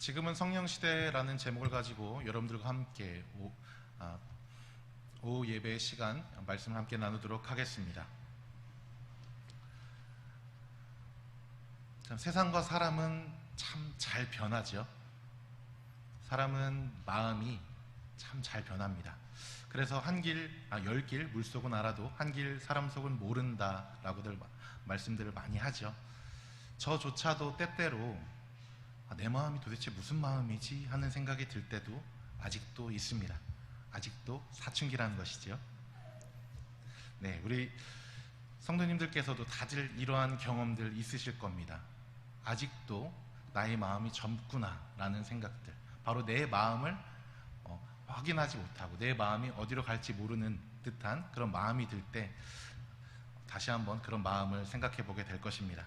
지금은 성령시대라는 제목을 가지고 여러분들과 함께 오후 예배 시간 말씀을 함께 나누도록 하겠습니다. 참, 세상과 사람은 참 잘 변하죠. 사람은 마음이 참 잘 변합니다. 그래서 열 길 물속은 알아도 한 길 사람 속은 모른다라고들 말씀들을 많이 하죠. 저조차도 때때로 내 마음이 도대체 무슨 마음이지 하는 생각이 들 때도 아직도 있습니다. 아직도 사춘기라는 것이죠. 네, 우리 성도님들께서도 다들 이러한 경험들 있으실 겁니다. 아직도 나의 마음이 젊구나 라는 생각들, 바로 내 마음을 확인하지 못하고 내 마음이 어디로 갈지 모르는 듯한 그런 마음이 들 때 다시 한번 그런 마음을 생각해 보게 될 것입니다.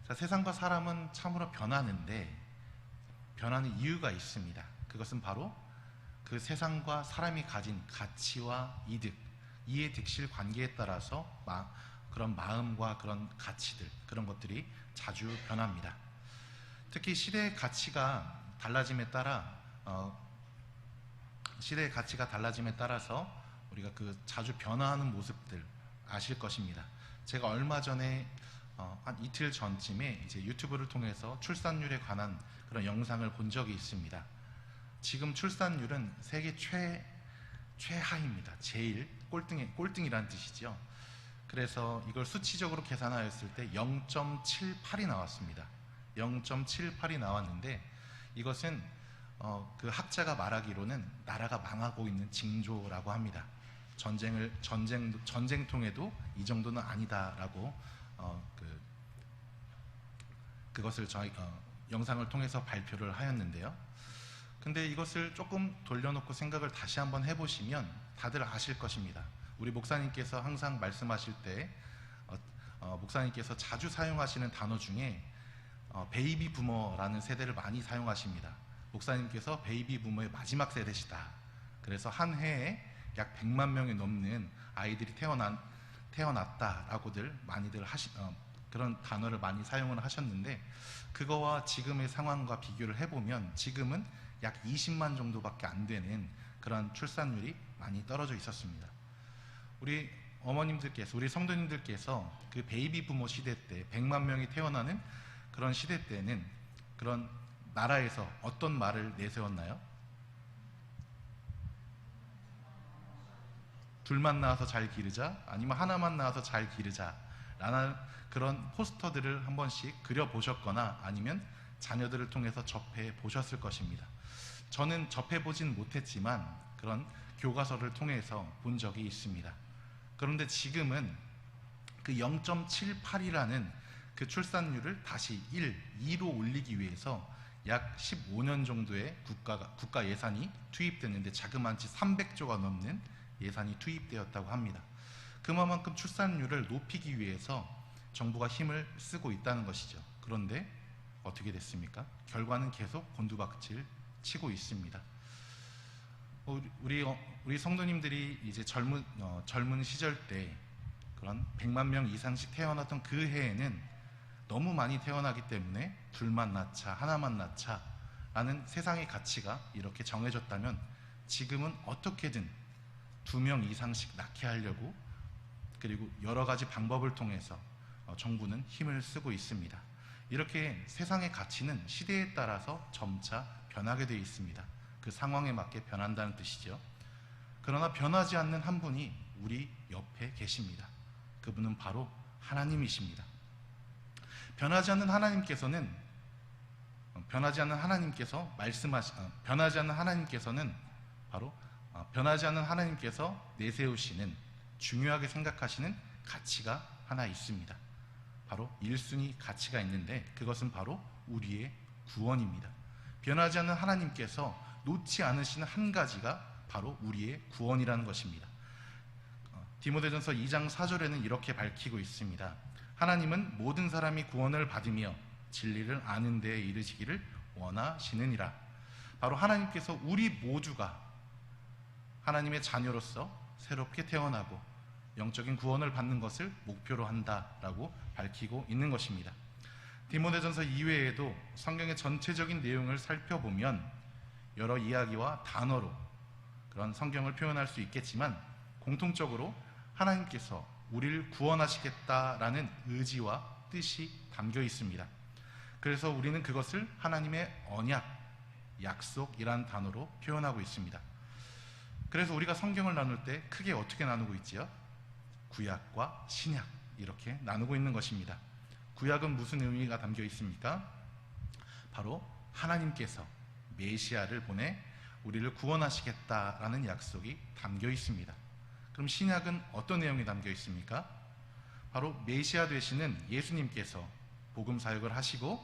자, 세상과 사람은 참으로 변하는데 변하는 이유가 있습니다. 그것은 바로 그 세상과 사람이 가진 가치와 이해 득실 관계에 따라서 그런 마음과 그런 가치들, 그런 것들이 자주 변합니다. 특히 시대의 가치가 달라짐에 따라서 우리가 그 자주 변화하는 모습들 아실 것입니다. 제가 얼마 전에 한 이틀 전쯤에 이제 유튜브를 통해서 출산율에 관한 그런 영상을 본 적이 있습니다. 지금 출산율은 세계 최하입니다. 제일 꼴등이라는 뜻이죠. 그래서 이걸 수치적으로 계산하였을 때 0.78이 나왔습니다. 0.78이 나왔는데 이것은 그 학자가 말하기로는 나라가 망하고 있는 징조라고 합니다. 전쟁통에도 이 정도는 아니다라고 그것을 영상을 통해서 발표를 하였는데요. 근데 이것을 조금 돌려놓고 생각을 다시 한번 해보시면 다들 아실 것입니다. 우리 목사님께서 항상 말씀하실 때 목사님께서 자주 사용하시는 단어 중에 베이비 부머라는 세대를 많이 사용하십니다. 목사님께서 베이비 부머의 마지막 세대시다. 그래서 한 해에 약 100만 명이 넘는 아이들이 태어났다라고들 많이들 그런 단어를 많이 사용을 하셨는데, 그거와 지금의 상황과 비교를 해보면 지금은 약 20만 정도밖에 안 되는 그런 출산율이 많이 떨어져 있었습니다. 우리 어머님들께서, 우리 성도님들께서 그 베이비 부모 시대 때 100만 명이 태어나는 그런 시대 때는 그런 나라에서 어떤 말을 내세웠나요? 둘만 낳아서 잘 기르자, 아니면 하나만 낳아서 잘 기르자 라는 그런 포스터들을 한 번씩 그려보셨거나 아니면 자녀들을 통해서 접해보셨을 것입니다. 저는 접해보진 못했지만 그런 교과서를 통해서 본 적이 있습니다. 그런데 지금은 그 0.78이라는 그 출산율을 다시 2로 올리기 위해서 약 15년 정도의 국가 예산이 투입됐는데 자그마치 300조가 넘는 예산이 투입되었다고 합니다. 그만큼 출산율을 높이기 위해서 정부가 힘을 쓰고 있다는 것이죠. 그런데 어떻게 됐습니까? 결과는 계속 곤두박질 치고 있습니다. 우리 성도님들이 이제 젊은 시절 때 그런 100만 명 이상씩 태어났던 그 해에는 너무 많이 태어나기 때문에 둘만 낳자, 하나만 낳자 라는 세상의 가치가 이렇게 정해졌다면 지금은 어떻게든 2명 이상씩 낳게 하려고, 그리고 여러 가지 방법을 통해서 정부는 힘을 쓰고 있습니다. 이렇게 세상의 가치는 시대에 따라서 점차 변하게 되어 있습니다. 그 상황에 맞게 변한다는 뜻이죠. 그러나 변하지 않는 한 분이 우리 옆에 계십니다. 그분은 바로 하나님이십니다. 변하지 않는 하나님께서는 변하지 않는 하나님께서 내세우시는, 중요하게 생각하시는 가치가 하나 있습니다. 바로 1순위 가치가 있는데 그것은 바로 우리의 구원입니다. 변하지 않는 하나님께서 놓지 않으시는 한 가지가 바로 우리의 구원이라는 것입니다. 디모데전서 2장 4절에는 이렇게 밝히고 있습니다. 하나님은 모든 사람이 구원을 받으며 진리를 아는 데에 이르시기를 원하시느니라. 바로 하나님께서 우리 모두가 하나님의 자녀로서 새롭게 태어나고 영적인 구원을 받는 것을 목표로 한다라고 밝히고 있는 것입니다. 디모데전서 이외에도 성경의 전체적인 내용을 살펴보면 여러 이야기와 단어로 그런 성경을 표현할 수 있겠지만 공통적으로 하나님께서 우리를 구원하시겠다라는 의지와 뜻이 담겨 있습니다. 그래서 우리는 그것을 하나님의 언약, 약속이라는 단어로 표현하고 있습니다. 그래서 우리가 성경을 나눌 때 크게 어떻게 나누고 있지요? 구약과 신약 이렇게 나누고 있는 것입니다. 구약은 무슨 의미가 담겨 있습니까? 바로 하나님께서 메시아를 보내 우리를 구원하시겠다라는 약속이 담겨 있습니다. 그럼 신약은 어떤 내용이 담겨 있습니까? 바로 메시아 되시는 예수님께서 복음 사역을 하시고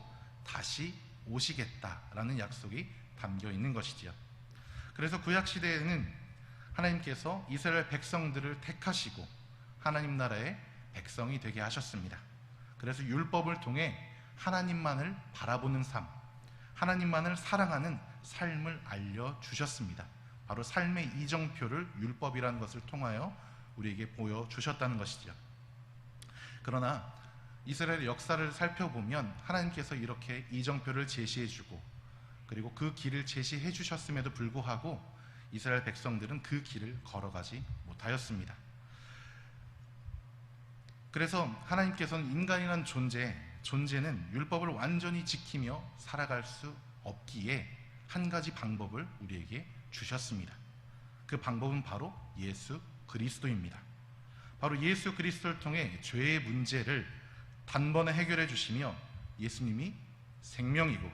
다시 오시겠다라는 약속이 담겨 있는 것이지요. 그래서 구약 시대에는 하나님께서 이스라엘 백성들을 택하시고 하나님 나라의 백성이 되게 하셨습니다. 그래서 율법을 통해 하나님만을 바라보는 삶, 하나님만을 사랑하는 삶을 알려주셨습니다. 바로 삶의 이정표를 율법이라는 것을 통하여 우리에게 보여주셨다는 것이죠. 그러나 이스라엘의 역사를 살펴보면 하나님께서 이렇게 이정표를 제시해주고 그리고 그 길을 제시해 주셨음에도 불구하고 이스라엘 백성들은 그 길을 걸어가지 못하였습니다. 그래서 하나님께서는 인간이란 존재는 율법을 완전히 지키며 살아갈 수 없기에 한 가지 방법을 우리에게 주셨습니다. 그 방법은 바로 예수 그리스도입니다. 바로 예수 그리스도를 통해 죄의 문제를 단번에 해결해 주시며 예수님이 생명이고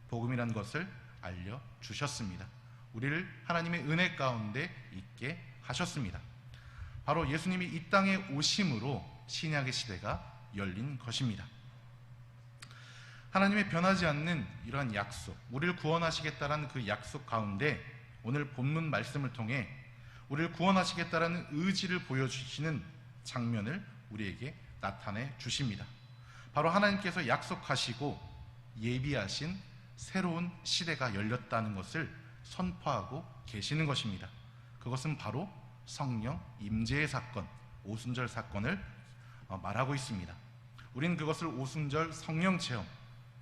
복음이라는 것을 알려주셨습니다. 우리를 하나님의 은혜 가운데 있게 하셨습니다. 바로 예수님이 이 땅에 오심으로 신약의 시대가 열린 것입니다. 하나님의 변하지 않는 이러한 약속, 우리를 구원하시겠다라는 그 약속 가운데 오늘 본문 말씀을 통해 우리를 구원하시겠다라는 의지를 보여주시는 장면을 우리에게 나타내 주십니다. 바로 하나님께서 약속하시고 예비하신 새로운 시대가 열렸다는 것을 선포하고 계시는 것입니다. 그것은 바로 성령 임재의 사건, 오순절 사건을 말하고 있습니다. 우리는 그것을 오순절 성령 체험,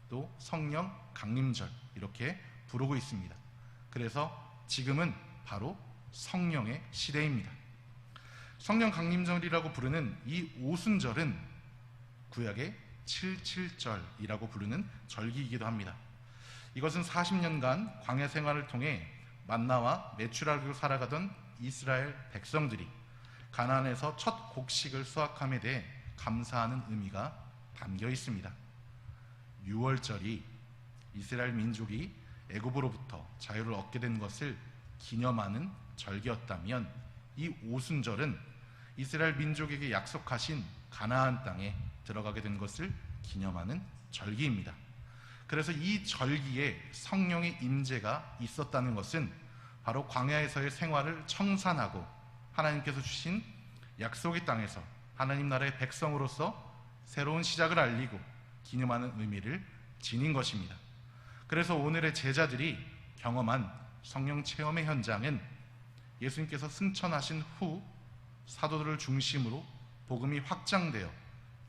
또 성령 강림절 이렇게 부르고 있습니다. 그래서 지금은 바로 성령의 시대입니다. 성령 강림절이라고 부르는 이 오순절은 구약의 77절이라고 부르는 절기이기도 합니다. 이것은 40년간 광야 생활을 통해 만나와 메추라기로 살아가던 이스라엘 백성들이 가나안에서 첫 곡식을 수확함에 대해 감사하는 의미가 담겨 있습니다. 6월절이 이스라엘 민족이 애굽으로부터 자유를 얻게 된 것을 기념하는 절기였다면 이 오순절은 이스라엘 민족에게 약속하신 가나안 땅에 들어가게 된 것을 기념하는 절기입니다. 그래서 이 절기에 성령의 임재가 있었다는 것은 바로 광야에서의 생활을 청산하고 하나님께서 주신 약속의 땅에서 하나님 나라의 백성으로서 새로운 시작을 알리고 기념하는 의미를 지닌 것입니다. 그래서 오늘의 제자들이 경험한 성령 체험의 현장은 예수님께서 승천하신 후 사도들을 중심으로 복음이 확장되어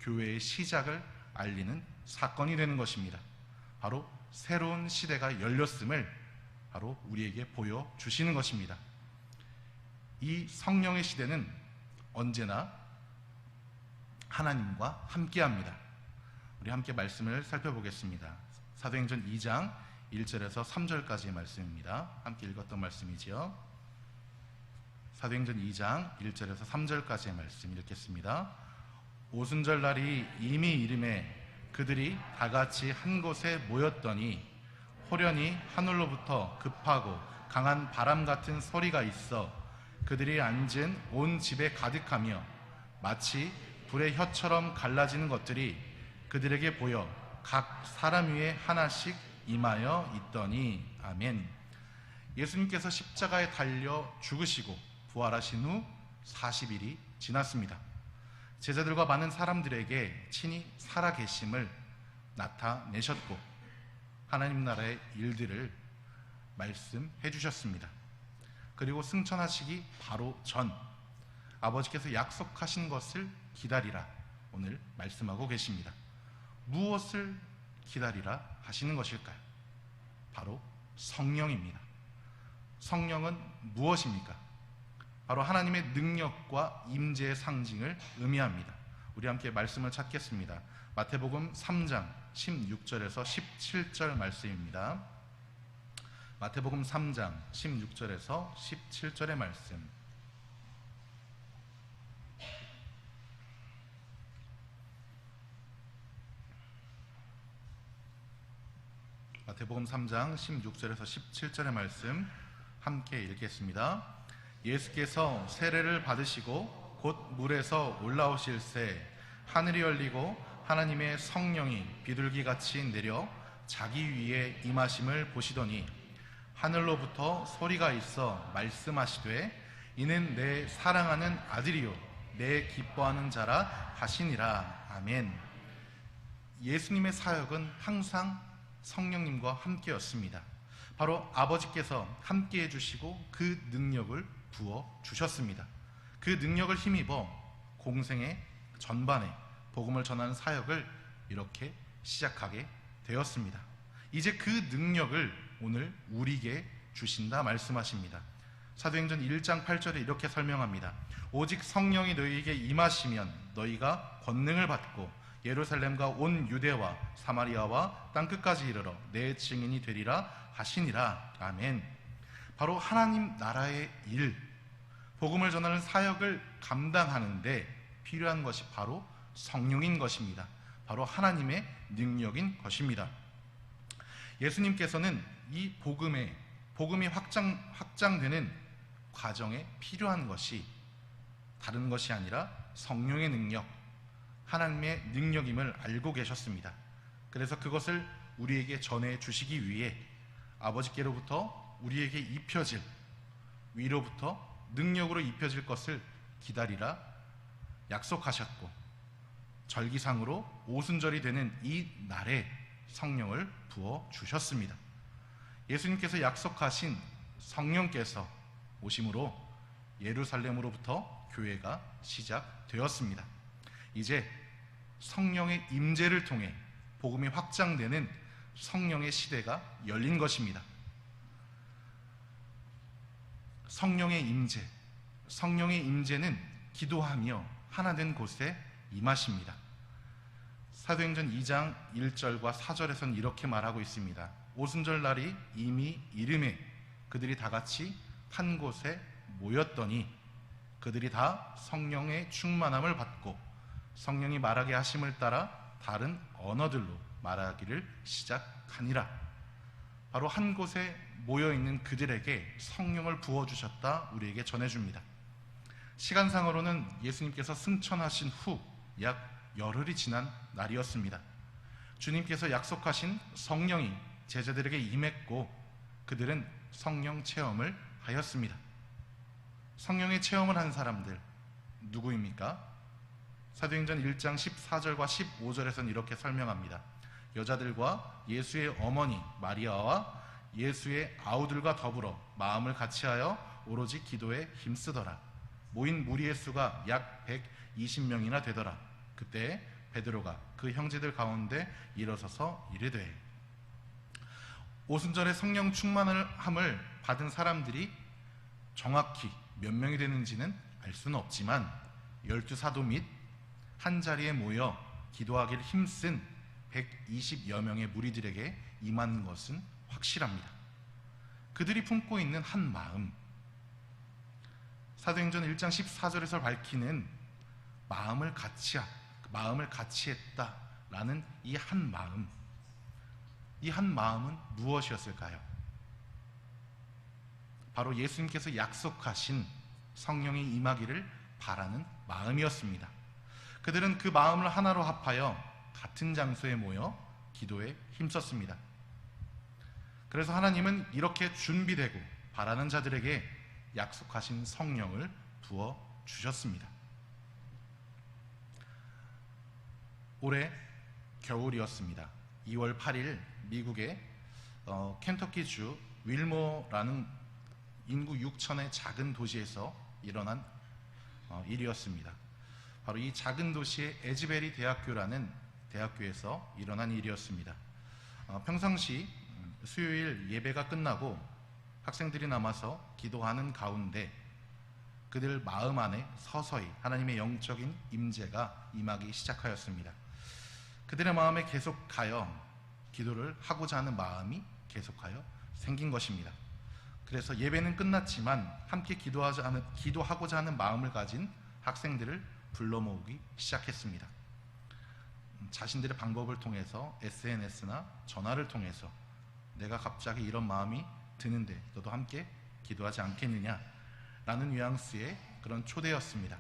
교회의 시작을 알리는 사건이 되는 것입니다. 바로 새로운 시대가 열렸음을 바로 우리에게 보여주시는 것입니다. 이 성령의 시대는 언제나 하나님과 함께합니다. 우리 함께 말씀을 살펴보겠습니다. 사도행전 2장 1절에서 3절까지의 말씀입니다. 함께 읽었던 말씀이지요. 사도행전 2장 1절에서 3절까지의 말씀 읽겠습니다. 오순절 날이 이미 이름에 그들이 다 같이 한 곳에 모였더니 호련히 하늘로부터 급하고 강한 바람 같은 소리가 있어 그들이 앉은 온 집에 가득하며 마치 불의 혀처럼 갈라지는 것들이 그들에게 보여 각 사람 위에 하나씩 임하여 있더니 아멘. 예수님께서 십자가에 달려 죽으시고 부활하신 후 40일이 지났습니다. 제자들과 많은 사람들에게 친히 살아계심을 나타내셨고 하나님 나라의 일들을 말씀해 주셨습니다. 그리고 승천하시기 바로 전 아버지께서 약속하신 것을 기다리라 오늘 말씀하고 계십니다. 무엇을 기다리라 하시는 것일까요? 바로 성령입니다. 성령은 무엇입니까? 바로 하나님의 능력과 임재의 상징을 의미합니다. 우리 함께 말씀을 찾겠습니다. 마태복음 3장 16절에서 17절 말씀입니다. 마태복음 3장 16절에서 17절의 말씀. 마태복음 3장 16절에서 17절의 말씀 함께 읽겠습니다. 예수께서 세례를 받으시고 곧 물에서 올라오실새 하늘이 열리고 하나님의 성령이 비둘기같이 내려 자기 위에 임하심을 보시더니 하늘로부터 소리가 있어 말씀하시되 이는 내 사랑하는 아들이요 내 기뻐하는 자라 하시니라. 아멘. 예수님의 사역은 항상 성령님과 함께였습니다. 바로 아버지께서 함께해 주시고 그 능력을 부어 주셨습니다. 그 능력을 힘입어 공생의 전반에 복음을 전하는 사역을 이렇게 시작하게 되었습니다. 이제 그 능력을 오늘 우리에게 주신다 말씀하십니다. 사도행전 1장 8절에 이렇게 설명합니다. 오직 성령이 너희에게 임하시면 너희가 권능을 받고 예루살렘과 온 유대와 사마리아와 땅끝까지 이르러 내 증인이 되리라 하시니라. 아멘. 바로 하나님 나라의 일, 복음을 전하는 사역을 감당하는데 필요한 것이 바로 성령인 것입니다. 바로 하나님의 능력인 것입니다. 예수님께서는 이 복음이 확장되는 과정에 필요한 것이 다른 것이 아니라 성령의 능력, 하나님의 능력임을 알고 계셨습니다. 그래서 그것을 우리에게 전해 주시기 위해 아버지께로부터 우리에게 입혀질, 위로부터 능력으로 입혀질 것을 기다리라 약속하셨고, 절기상으로 오순절이 되는 이 날에 성령을 부어 주셨습니다. 예수님께서 약속하신 성령께서 오심으로 예루살렘으로부터 교회가 시작되었습니다. 이제 성령의 임재를 통해 복음이 확장되는 성령의 시대가 열린 것입니다. 성령의 임재는 기도하며 하나된 곳에 임하십니다. 사도행전 2장 1절과 4절에서는 이렇게 말하고 있습니다. 오순절 날이 이미 이름에 그들이 다 같이 한 곳에 모였더니 그들이 다 성령의 충만함을 받고 성령이 말하게 하심을 따라 다른 언어들로 말하기를 시작하니라. 바로 한 곳에 모여있는 그들에게 성령을 부어주셨다 우리에게 전해줍니다. 시간상으로는 예수님께서 승천하신 후 약 열흘이 지난 날이었습니다. 주님께서 약속하신 성령이 제자들에게 임했고 그들은 성령 체험을 하였습니다. 성령의 체험을 한 사람들 누구입니까? 사도행전 1장 14절과 15절에서는 이렇게 설명합니다. 여자들과 예수의 어머니 마리아와 예수의 아우들과 더불어 마음을 같이하여 오로지 기도에 힘쓰더라. 모인 무리의 수가 약 120명이나 되더라. 그때 베드로가 그 형제들 가운데 일어서서 이르되, 오순절에 성령 충만함을 받은 사람들이 정확히 몇 명이 되는지는 알 수는 없지만 12사도 및 한자리에 모여 기도하기를 힘쓴 120여 명의 무리들에게 임한 것은 확실합니다. 그들이 품고 있는 한 마음, 사도행전 1장 14절에서 밝히는 마음을 같이 했다라는 이 한 마음은 무엇이었을까요? 바로 예수님께서 약속하신 성령이 임하기를 바라는 마음이었습니다. 그들은 그 마음을 하나로 합하여 같은 장소에 모여 기도에 힘썼습니다. 그래서 하나님은 이렇게 준비되고 바라는 자들에게 약속하신 성령을 부어 주셨습니다. 올해 겨울이었습니다. 2월 8일 미국의 켄터키주 윌모라는 인구 6천의 작은 도시에서 일어난 일이었습니다. 바로 이 작은 도시의 에즈베리 대학교라는 대학교에서 일어난 일이었습니다. 평상시 수요일 예배가 끝나고 학생들이 남아서 기도하는 가운데 그들 마음 안에 서서히 하나님의 영적인 임재가 임하기 시작하였습니다. 그들의 마음에 계속하여 기도를 하고자 하는 마음이 계속하여 생긴 것입니다. 그래서 예배는 끝났지만 함께 기도하고자 하는 마음을 가진 학생들을 불러 모으기 시작했습니다. 자신들의 방법을 통해서 SNS나 전화를 통해서 내가 갑자기 이런 마음이 드는데 너도 함께 기도하지 않겠느냐 라는 뉘앙스의 그런 초대였습니다.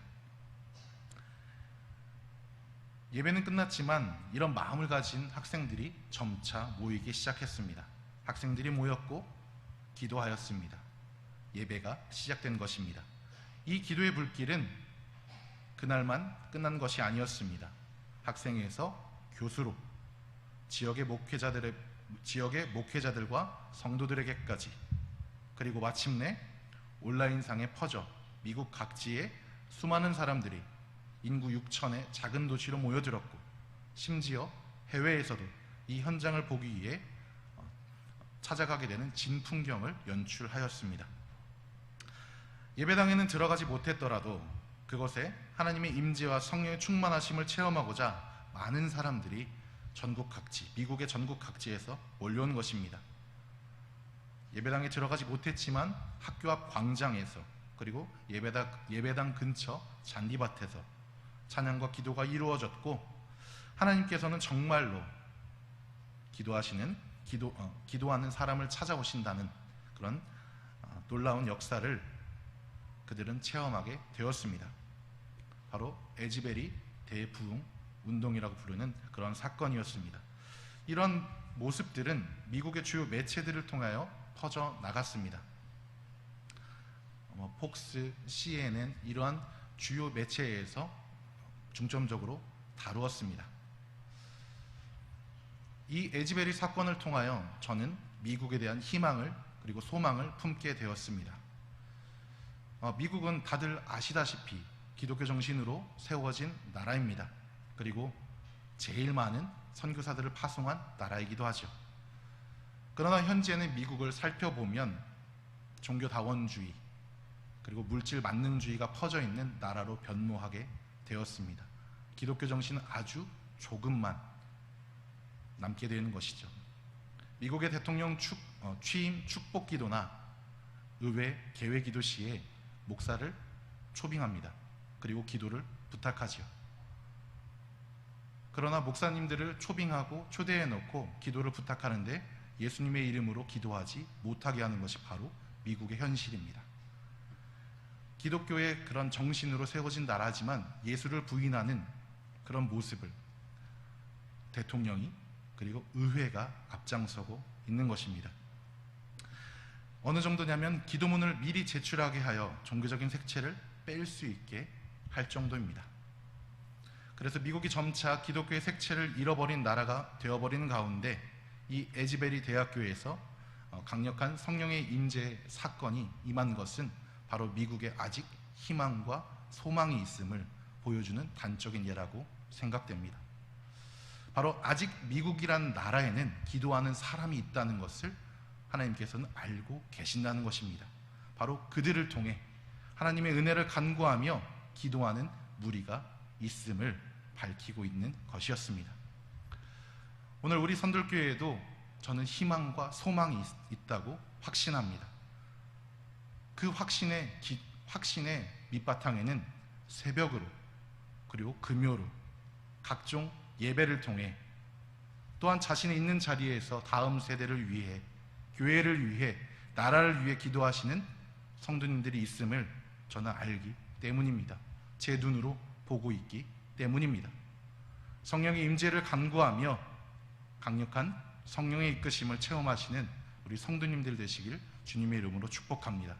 예배는 끝났지만 이런 마음을 가진 학생들이 점차 모이기 시작했습니다. 학생들이 모였고 기도하였습니다. 예배가 시작된 것입니다. 이 기도의 불길은 그날만 끝난 것이 아니었습니다. 학생에서 교수로 지역의 목회자들과 성도들에게까지, 그리고 마침내 온라인상에 퍼져 미국 각지의 수많은 사람들이 인구 6천의 작은 도시로 모여들었고, 심지어 해외에서도 이 현장을 보기 위해 찾아가게 되는 진풍경을 연출하였습니다. 예배당에는 들어가지 못했더라도 그것에 하나님의 임재와 성령의 충만하심을 체험하고자 많은 사람들이 미국의 전국 각지에서 몰려온 것입니다. 예배당에 들어가지 못했지만 학교 앞 광장에서, 그리고 예배당 근처 잔디밭에서 찬양과 기도가 이루어졌고, 하나님께서는 정말로 기도하는 사람을 찾아오신다는 그런 놀라운 역사를 그들은 체험하게 되었습니다. 바로 에즈베리 대부흥 운동이라고 부르는 그런 사건이었습니다. 이런 모습들은 미국의 주요 매체들을 통하여 퍼져 나갔습니다. 폭스, CNN 이러한 주요 매체에서 중점적으로 다루었습니다. 이 에즈베리 사건을 통하여 저는 미국에 대한 희망을 그리고 소망을 품게 되었습니다. 미국은 다들 아시다시피 기독교 정신으로 세워진 나라입니다. 그리고 제일 많은 선교사들을 파송한 나라이기도 하죠. 그러나 현재는 미국을 살펴보면 종교다원주의 그리고 물질 만능주의가 퍼져 있는 나라로 변모하게 되었습니다. 기독교 정신은 아주 조금만 남게 되는 것이죠. 미국의 대통령 취임 축복 기도나 의회 개회 기도 시에 목사를 초빙합니다. 그리고 기도를 부탁하지요. 그러나 목사님들을 초빙하고 초대해 놓고 기도를 부탁하는데 예수님의 이름으로 기도하지 못하게 하는 것이 바로 미국의 현실입니다. 기독교의 그런 정신으로 세워진 나라지만 예수를 부인하는 그런 모습을 대통령이 그리고 의회가 앞장서고 있는 것입니다. 어느 정도냐면 기도문을 미리 제출하게 하여 종교적인 색채를 뺄 수 있게 할 정도입니다. 그래서 미국이 점차 기독교의 색채를 잃어버린 나라가 되어버리는 가운데 이 에즈베리 대학교에서 강력한 성령의 임재 사건이 임한 것은 바로 미국에 아직 희망과 소망이 있음을 보여주는 단적인 예라고 생각됩니다. 바로 아직 미국이란 나라에는 기도하는 사람이 있다는 것을 하나님께서는 알고 계신다는 것입니다. 바로 그들을 통해 하나님의 은혜를 간구하며 기도하는 무리가 있음을 밝히고 있는 것이었습니다. 오늘 우리 선들교회에도 저는 희망과 소망이 있다고 확신합니다. 그 확신의 밑바탕에는 새벽으로 그리고 금요로 각종 예배를 통해 또한 자신이 있는 자리에서 다음 세대를 위해, 교회를 위해, 나라를 위해 기도하시는 성도님들이 있음을 저는 알기 때문입니다. 제 눈으로 보고 있기 때문입니다. 성령의 임재를 간구하며 강력한 성령의 이끄심을 체험하시는 우리 성도님들 되시길 주님의 이름으로 축복합니다.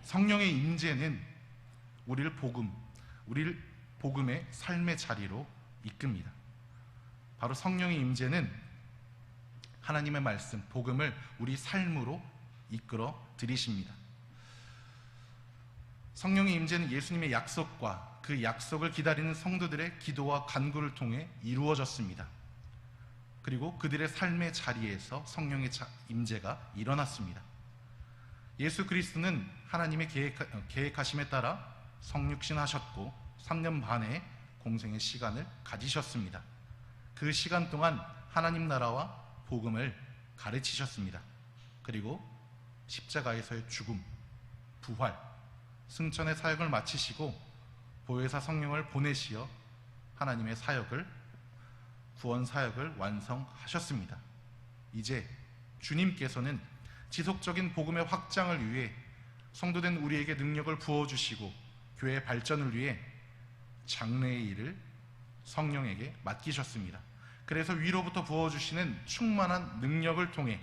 성령의 임재는 우리를 복음의 삶의 자리로 이끕니다. 바로 성령의 임재는 하나님의 말씀, 복음을 우리 삶으로 이끌어 들이십니다. 성령의 임재는 예수님의 약속과 그 약속을 기다리는 성도들의 기도와 간구를 통해 이루어졌습니다. 그리고 그들의 삶의 자리에서 성령의 임재가 일어났습니다. 예수 그리스도는 하나님의 계획하심에 따라 성육신하셨고 3년 반의 공생의 시간을 가지셨습니다. 그 시간 동안 하나님 나라와 복음을 가르치셨습니다. 그리고 십자가에서의 죽음, 부활, 승천의 사역을 마치시고 보혜사 성령을 보내시어 하나님의 사역을, 구원 사역을 완성하셨습니다. 이제 주님께서는 지속적인 복음의 확장을 위해 성도된 우리에게 능력을 부어주시고 교회의 발전을 위해 장래의 일을 성령에게 맡기셨습니다. 그래서 위로부터 부어주시는 충만한 능력을 통해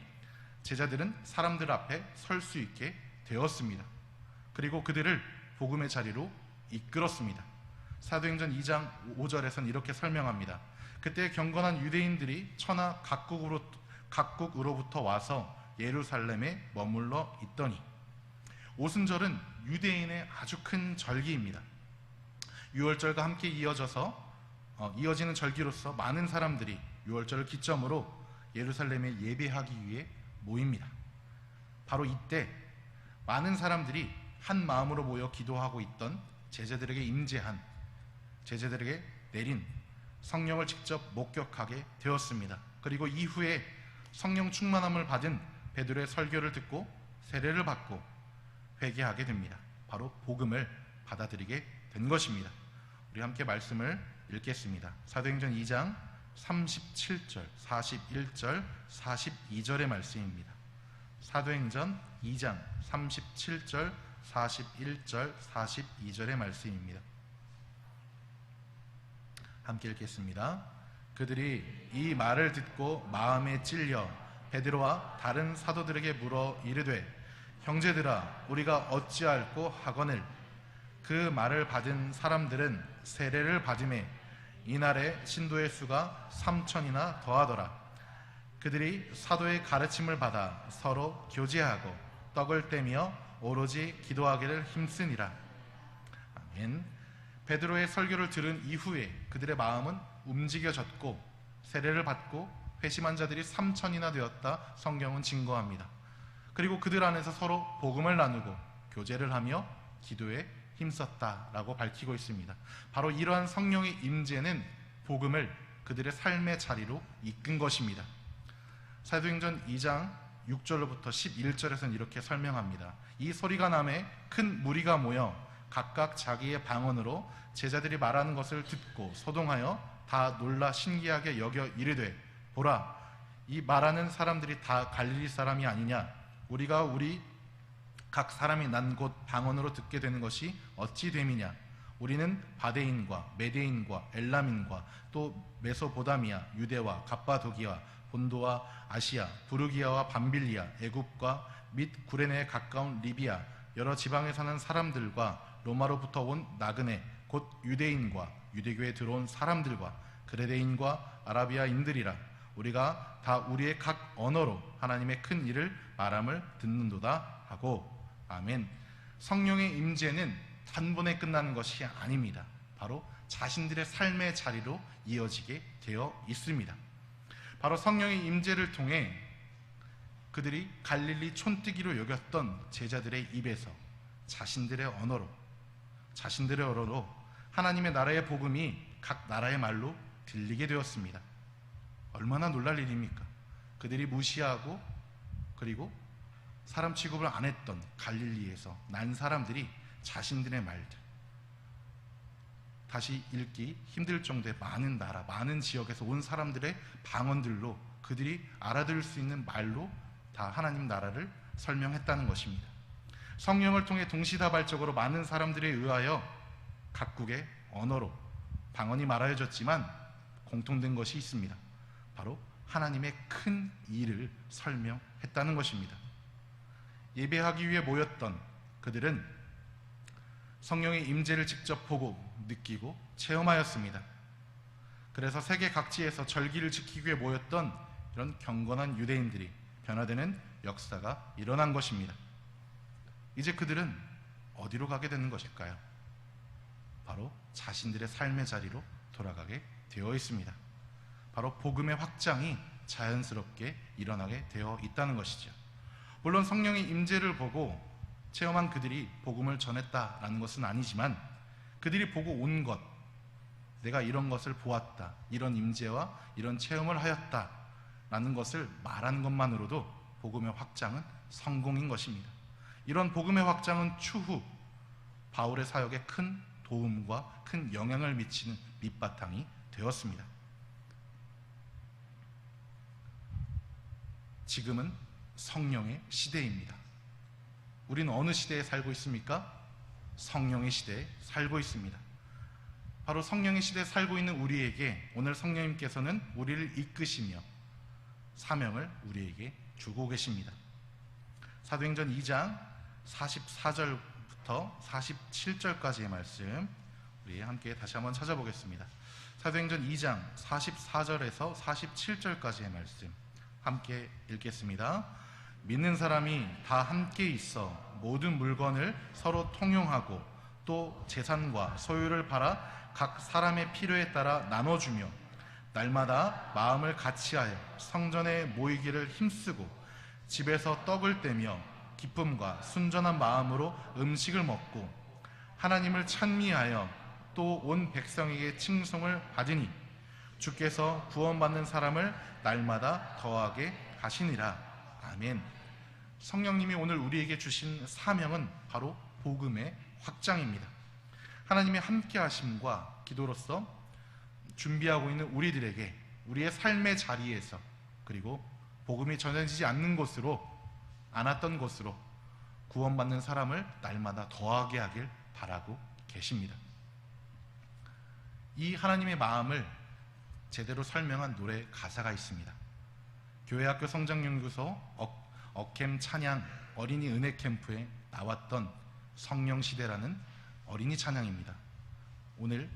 제자들은 사람들 앞에 설 수 있게 되었습니다. 그리고 그들을 복음의 자리로 이끌었습니다. 사도행전 2장 5절에서는 이렇게 설명합니다. 그때 경건한 유대인들이 천하 각국으로부터 와서 예루살렘에 머물러 있더니, 오순절은 유대인의 아주 큰 절기입니다. 유월절과 함께 이어지는 절기로서 많은 사람들이 유월절을 기점으로 예루살렘에 예배하기 위해 모입니다. 바로 이때 많은 사람들이 한 마음으로 모여 기도하고 있던 제자들에게 내린 성령을 직접 목격하게 되었습니다. 그리고 이후에 성령 충만함을 받은 베드로의 설교를 듣고 세례를 받고 회개하게 됩니다. 바로 복음을 받아들이게 된 것입니다. 우리 함께 말씀을 읽겠습니다. 사도행전 2장 37절, 41절, 42절의 말씀입니다. 사도행전 2장 37절, 41절, 42절의 말씀입니다. 함께 읽겠습니다. 그들이 이 말을 듣고 마음에 찔려 베드로와 다른 사도들에게 물어 이르되, 형제들아, 우리가 어찌할꼬 하거늘. 그 말을 받은 사람들은 세례를 받음에 이날에 신도의 수가 3,000이나 더하더라. 그들이 사도의 가르침을 받아 서로 교제하고 떡을 떼며 오로지 기도하기를 힘쓰니라. 아멘. 베드로의 설교를 들은 이후에 그들의 마음은 움직여졌고 세례를 받고 회심한 자들이 3,000이나 되었다 성경은 증거합니다. 그리고 그들 안에서 서로 복음을 나누고 교제를 하며 기도에 힘썼다라고 밝히고 있습니다. 바로 이러한 성령의 임재는 복음을 그들의 삶의 자리로 이끈 것입니다. 사도행전 2장 6절로부터 11절에서는 이렇게 설명합니다. 이 소리가 나매 큰 무리가 모여 각각 자기의 방언으로 제자들이 말하는 것을 듣고 소동하여 다 놀라 신기하게 여겨 이르되, 보라, 이 말하는 사람들이 다 갈릴리 사람이 아니냐? 우리가 우리 각 사람이 난 곳 방언으로 듣게 되는 것이 어찌 됨이냐? 우리는 바데인과 메데인과 엘람인과 또 메소보다미아, 유대와 갑바도기아, 본도와 아시아, 부르기아와 밤빌리아, 애굽과 및 구레네에 가까운 리비아, 여러 지방에 사는 사람들과 로마로부터 온 나그네, 곧 유대인과 유대교에 들어온 사람들과 그레데인과 아라비아인들이라. 우리가 다 우리의 각 언어로 하나님의 큰 일을 말함을 듣는도다 하고. 아멘. 성령의 임재는 단번에 끝나는 것이 아닙니다. 바로 자신들의 삶의 자리로 이어지게 되어 있습니다. 바로 성령의 임재를 통해 그들이 갈릴리 촌뜨기로 여겼던 제자들의 입에서 자신들의 언어로 하나님의 나라의 복음이 각 나라의 말로 들리게 되었습니다. 얼마나 놀랄 일입니까? 그들이 무시하고 그리고 사람 취급을 안 했던 갈릴리에서 난 사람들이 자신들의 말들, 다시 읽기 힘들 정도의 많은 나라, 많은 지역에서 온 사람들의 방언들로 그들이 알아들을 수 있는 말로 다 하나님 나라를 설명했다는 것입니다. 성령을 통해 동시다발적으로 많은 사람들에 의하여 각국의 언어로 방언이 말하여졌지만 공통된 것이 있습니다. 바로 하나님의 큰 일을 설명했다는 것입니다. 예배하기 위해 모였던 그들은 성령의 임재를 직접 보고 느끼고 체험하였습니다. 그래서 세계 각지에서 절기를 지키기 위해 모였던 이런 경건한 유대인들이 변화되는 역사가 일어난 것입니다. 이제 그들은 어디로 가게 되는 것일까요? 바로 자신들의 삶의 자리로 돌아가게 되어 있습니다. 바로 복음의 확장이 자연스럽게 일어나게 되어 있다는 것이죠. 물론 성령의 임재를 보고 체험한 그들이 복음을 전했다라는 것은 아니지만, 그들이 보고 온 것, 내가 이런 것을 보았다, 이런 임재와 이런 체험을 하였다라는 것을 말하는 것만으로도 복음의 확장은 성공인 것입니다. 이런 복음의 확장은 추후 바울의 사역에 큰 도움과 큰 영향을 미치는 밑바탕이 되었습니다. 지금은 성령의 시대입니다. 우리는 어느 시대에 살고 있습니까? 성령의 시대에 살고 있습니다. 바로 성령의 시대에 살고 있는 우리에게 오늘 성령님께서는 우리를 이끄시며 사명을 우리에게 주고 계십니다. 사도행전 2장 44절부터 47절까지의 말씀 우리 함께 다시 한번 찾아보겠습니다. 사도행전 2장 44절에서 47절까지의 말씀 함께 읽겠습니다. 믿는 사람이 다 함께 있어 모든 물건을 서로 통용하고 또 재산과 소유를 팔아 각 사람의 필요에 따라 나눠주며 날마다 마음을 같이하여 성전에 모이기를 힘쓰고 집에서 떡을 떼며 기쁨과 순전한 마음으로 음식을 먹고 하나님을 찬미하여 또 온 백성에게 칭송을 받으니 주께서 구원받는 사람을 날마다 더하게 하시니라. 아멘. 성령님이 오늘 우리에게 주신 사명은 바로 복음의 확장입니다. 하나님의 함께 하심과 기도로서 준비하고 있는 우리들에게 우리의 삶의 자리에서, 그리고 복음이 전해지지 않는 곳으로, 않았던 곳으로 구원받는 사람을 날마다 더하게 하길 바라고 계십니다. 이 하나님의 마음을 제대로 설명한 노래 가사가 있습니다. 교회학교 성장연구소 어캠 찬양 어린이 은혜 캠프에 나왔던 성령시대라는 어린이 찬양입니다. 오늘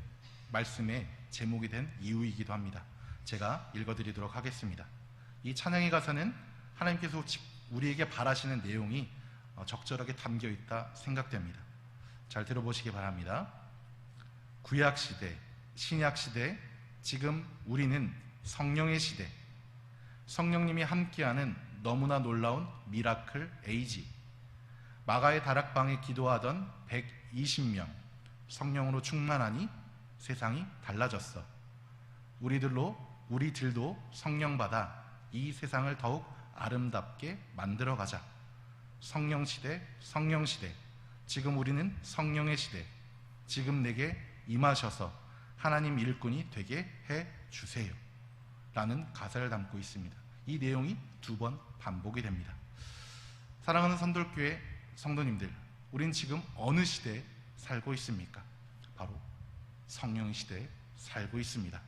말씀의 제목이 된 이유이기도 합니다. 제가 읽어드리도록 하겠습니다. 이 찬양의 가사는 하나님께서 우리에게 바라시는 내용이 적절하게 담겨있다 생각됩니다. 잘 들어보시기 바랍니다. 구약시대, 신약시대, 지금 우리는 성령의 시대, 성령님이 함께하는 너무나 놀라운 미라클 에이지. 마가의 다락방에 기도하던 120명 성령으로 충만하니 세상이 달라졌어. 우리들도 성령 받아 이 세상을 더욱 아름답게 만들어 가자. 성령 시대, 성령 시대. 지금 우리는 성령의 시대. 지금 내게 임하셔서 하나님 일꾼이 되게 해 주세요. 라는 가사를 담고 있습니다. 이 내용이 2번 반복이 됩니다. 사랑하는 선돌교회 성도님들, 우린 지금 어느 시대에 살고 있습니까? 바로 성령의 시대에 살고 있습니다.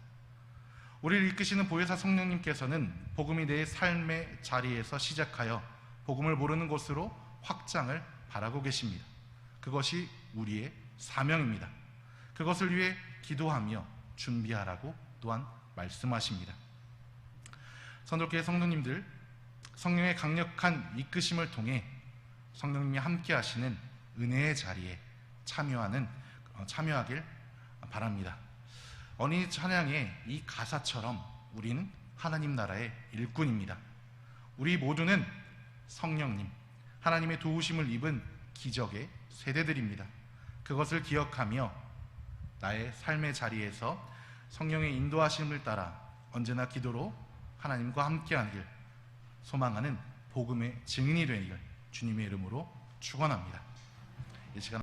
우리를 이끄시는 보혜사 성령님께서는 복음이 내 삶의 자리에서 시작하여 복음을 모르는 곳으로 확장을 바라고 계십니다. 그것이 우리의 사명입니다. 그것을 위해 기도하며 준비하라고 또한 말씀하십니다. 선돌교회 성도님들, 성령의 강력한 이끄심을 통해 성령님이 함께 하시는 은혜의 자리에 참여하길 바랍니다. 어린이 찬양의 이 가사처럼 우리는 하나님 나라의 일꾼입니다. 우리 모두는 성령님, 하나님의 도우심을 입은 기적의 세대들입니다. 그것을 기억하며 나의 삶의 자리에서 성령의 인도하심을 따라 언제나 기도로 하나님과 함께하길 소망하는 복음의 증인이 되기를 주님의 이름으로 축원합니다. 이 시간